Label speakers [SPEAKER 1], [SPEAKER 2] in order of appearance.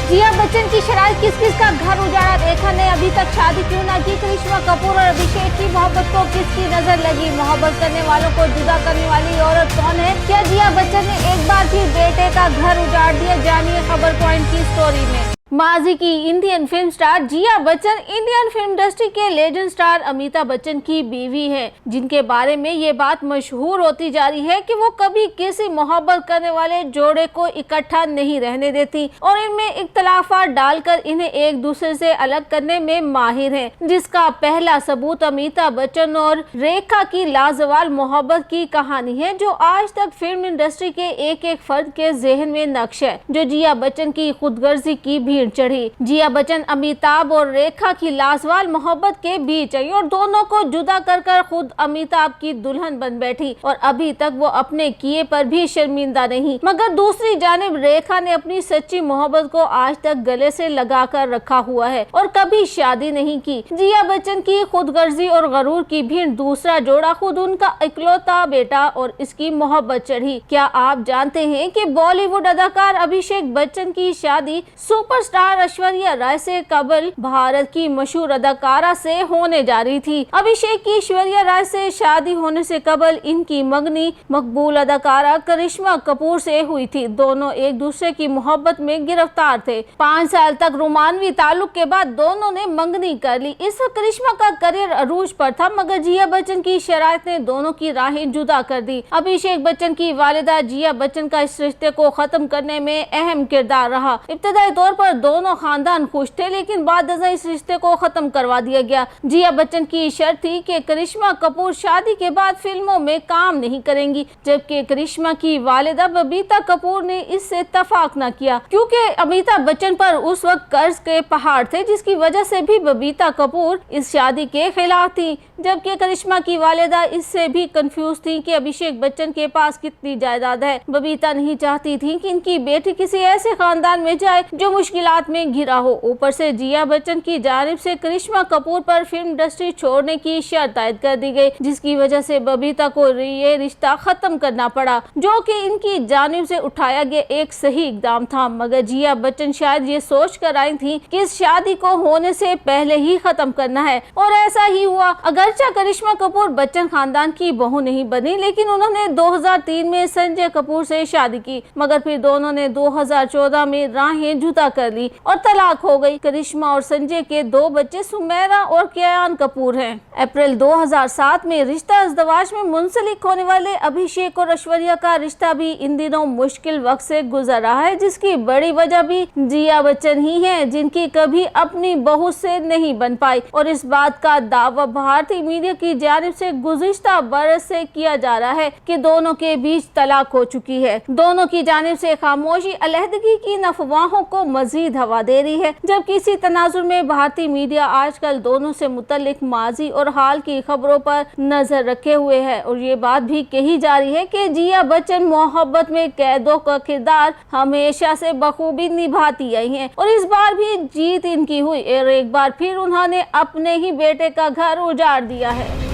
[SPEAKER 1] जिया बच्चन की शरारत, किस किस का घर उजाड़ा, रेखा ने अभी तक शादी क्यों ना की, करिश्मा कपूर और अभिषेक की मोहब्बत को किसकी नजर लगी, मोहब्बत करने वालों को जुदा करने वाली औरत कौन है, क्या जिया बच्चन ने एक बार फिर बेटे का घर उजाड़ दिया, जानिए खबर पॉइंट की स्टोरी में। माजी की इंडियन फिल्म स्टार जिया बच्चन इंडियन फिल्म इंडस्ट्री के लेजेंड स्टार अमिताभ बच्चन की बीवी हैं, जिनके बारे में ये बात मशहूर होती जा रही है कि वो कभी किसी मोहब्बत करने वाले जोड़े को इकट्ठा नहीं रहने देती और इनमें इख्तलाफात डालकर इन्हें एक दूसरे से अलग करने में माहिर हैं, जिसका पहला सबूत अमिताभ बच्चन और रेखा की लाजवाब मोहब्बत की कहानी है, जो आज तक फिल्म इंडस्ट्री के एक एक फर्द के जहन में नक्श है, जो जिया बच्चन की खुदगर्जी की भीड़ चढ़ी। जिया बच्चन अमिताभ और रेखा की लाजवाब मोहब्बत के बीच आई और दोनों को जुदा कर खुद अमिताभ की दुल्हन बन बैठी और अभी तक वो अपने किए पर भी शर्मिंदा नहीं। मगर दूसरी जानिब रेखा ने अपनी सच्ची मोहब्बत को आज तक गले से लगा कर रखा हुआ है और कभी शादी नहीं की। जिया बच्चन की खुदगर्जी और गरूर की भीड़ दूसरा जोड़ा खुद उनका इकलौता बेटा और इसकी मोहब्बत चढ़ी। क्या आप जानते हैं कि बॉलीवुड अदाकार अभिषेक बच्चन की शादी सुपरस्टार ऐश्वर्या राय से कबल भारत की मशहूर अदाकारा से होने जा रही थी। अभिषेक की ऐश्वर्या राय से शादी होने से कबल इनकी मंगनी मकबूल अदाकारा करिश्मा कपूर से हुई थी। दोनों एक दूसरे की मोहब्बत में गिरफ्तार थे। 5 साल तक रोमानवी ताल्लुक के बाद दोनों ने मंगनी कर ली। इस वक्त करिश्मा का करियर अरूज पर था, मगर जिया बच्चन की शरारत ने दोनों की राहें जुदा कर दी। अभिषेक बच्चन की वालिदा जिया बच्चन का इस रिश्ते को खत्म करने में अहम किरदार रहा। इब्तदाई तौर पर दोनों खानदान खुश थे, लेकिन बाद इस रिश्ते को खत्म करवा दिया गया। जिया बच्चन की शर्त थी कि करिश्मा कपूर शादी के बाद फिल्मों में काम नहीं करेंगी, जबकि करिश्मा की वालिदा बबीता कपूर ने इससे इत्तेफाक न किया, क्योंकि अमिताभ बच्चन पर उस वक्त कर्ज के पहाड़ थे, जिसकी वजह से भी बबीता कपूर इस शादी के खिलाफ थी। जबकि करिश्मा की वालिदा इससे भी कंफ्यूज थी कि अभिषेक बच्चन के पास कितनी जायदाद है। बबीता नहीं चाहती थी कि इनकी बेटी किसी ऐसे खानदान में जाए जो मुश्किलात में घिरा हो। ऊपर से जिया बच्चन की जानिब से करिश्मा कपूर पर फिल्म इंडस्ट्री छोड़ने की शर्त आयद कर दी गई, जिसकी वजह से बबीता को ये रिश्ता खत्म करना पड़ा, जो कि इनकी जानिब से उठाया गया एक सही इकदाम था। मगर जिया बच्चन शायद ये सोच कर आई थी कि इस शादी को होने से पहले ही खत्म करना है, और ऐसा ही हुआ। अगरचे करिश्मा कपूर बच्चन खानदान की बहू नहीं बनी, लेकिन उन्होंने 2003 में संजय कपूर से शादी की, मगर फिर दोनों ने 2014 में राहें जुदा कर ली और तलाक हो गई। करिश्मा और संजय के 2 बच्चे सुमेरा और कियान कपूर हैं। अप्रैल 2007 में रिश्ता इज़्दवाज में मुंसलिक होने वाले अभिषेक और ऐश्वर्या का रिश्ता भी इन दिनों मुश्किल वक्त से गुजर रहा है, जिसकी बड़ी वजह भी जिया बच्चन ही है, जिनकी कभी अपनी बहू से नहीं बन पाई। और इस बात का दावा भारतीय मीडिया की जानिब से गुज़िश्ता बरस से किया जा रहा है कि दोनों के बीच तलाक हो चुकी है। दोनों की जानिब से खामोशी अलहदगी की अफवाहों को मजीद हवा दे रही है, जबकि इसी तनाजुर में भारतीय मीडिया आजकल दोनों से मुतल्लिक माजी और हाल की खबरों पर नजर रखे हुए है। और ये बात भी कही जा रही है कि जिया बच्चन मोहब्बत में कैदों का किरदार हमेशा से बखूबी निभाती आई हैं और इस बार भी जीत इनकी हुई और एक बार फिर उन्होंने अपने ही बेटे का घर उजाड़ दिया है।